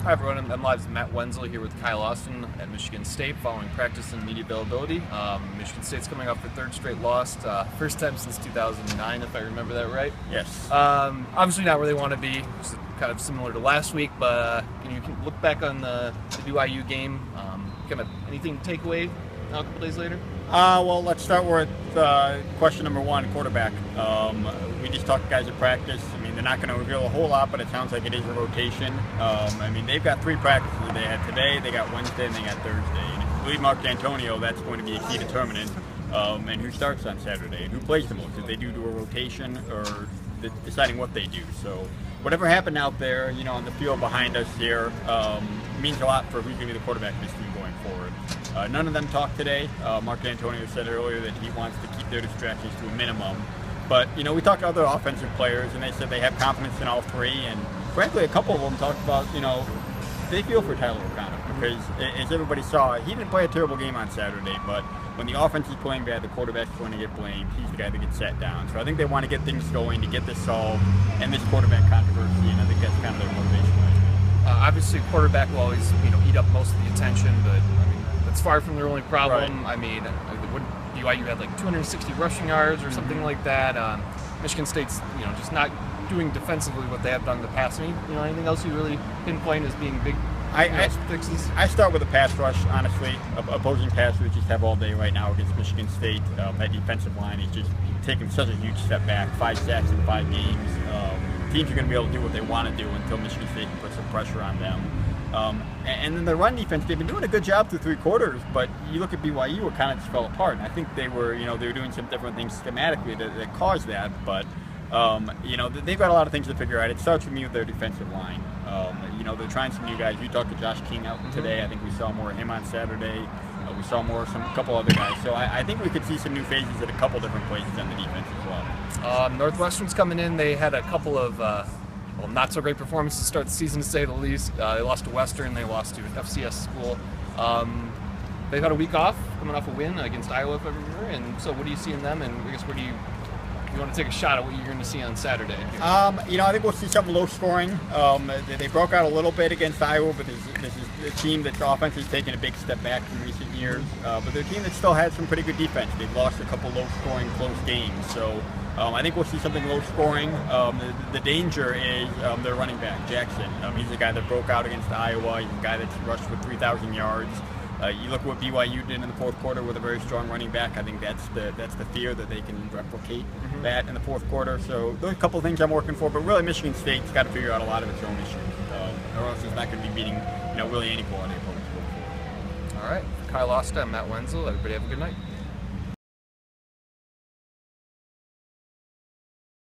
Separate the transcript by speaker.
Speaker 1: Hi everyone, I'm MLive's Matt Wenzel here with Kyle Austin at Michigan State following practice and media availability. Michigan State's coming off their third straight loss, first time since 2009 if I remember that right.
Speaker 2: Yes.
Speaker 1: Obviously not where they want to be, just kind of similar to last week, but you can look back on the BYU game, kind of anything to take away now a couple days later?
Speaker 2: Well, let's start with question number one, quarterback. We just talked to guys at practice. I mean, they're not going to reveal a whole lot, but it sounds like it is a rotation. I mean, they've got three practices. They had today, they got Wednesday, and they got Thursday. And if you believe Mark D'Antonio, that's going to be a key determinant. And who starts on Saturday and who plays the most. If they do a rotation or deciding what they do. So whatever happened out there, on the field behind us here, means a lot for who's going to be the quarterback of this team going forward. None of them talked today. Mark D'Antonio said earlier that he wants to keep their distractions to a minimum. But, we talked to other offensive players, and they said they have confidence in all three. And frankly, a couple of them talked about, they feel for Tyler O'Connor. Because as everybody saw, he didn't play a terrible game on Saturday. But when the offense is playing bad, the quarterback's going to get blamed. He's the guy that gets sat down. So I think they want to get things going to get this solved. And this quarterback controversy, and I think that's kind of their motivation right now.
Speaker 1: Obviously, quarterback will always, eat up most of the attention, but that's far from their only problem.
Speaker 2: Right.
Speaker 1: BYU had like 260 rushing yards or something like that. Michigan State's, just not doing defensively what they have done in the past. Anything else you really pinpoint as being big fixes?
Speaker 2: I start with a pass rush, honestly. Opposing pass rush just have all day right now against Michigan State. That defensive line is just taking such a huge step back. 5 sacks in 5 games. Teams are going to be able to do what they want to do until Michigan State can put some pressure on them. And then the run defense, they've been doing a good job through 3 quarters, but you look at BYU, it kind of just fell apart. And I think they were doing some different things schematically that caused that, but they've got a lot of things to figure out. It starts with me with their defensive line. They're trying some new guys. You talked to Josh King out today. I think we saw more of him on Saturday. We saw more of a couple other guys. So I think we could see some new phases at a couple different places on the defense as well.
Speaker 1: Northwestern's coming in. They had a couple of not so great performances to start the season, to say the least. They lost to Western. They lost to an FCS school. They've had a week off, coming off a win against Iowa, if I remember. And so, what do you see in them? And I guess, where do you want to take a shot at what you're going to see on Saturday?
Speaker 2: I think we'll see something low scoring. They broke out a little bit against Iowa, but this is a team that's offense has taken a big step back from recent years. But they're a team that still has some pretty good defense. They've lost a couple low scoring, close games. So I think we'll see something low scoring. The danger is their running back, Jackson. He's the guy that broke out against Iowa. He's the guy that's rushed for 3,000 yards. You look at what BYU did in the fourth quarter with a very strong running back. I think that's the fear that they can replicate that in the fourth quarter. So those are a couple of things I'm working for. But really, Michigan State's got to figure out a lot of its own issues, or else it's not going to be beating really any quality opponents.
Speaker 1: All right, Kyle Austin, I'm Matt Wenzel. Everybody have a good night.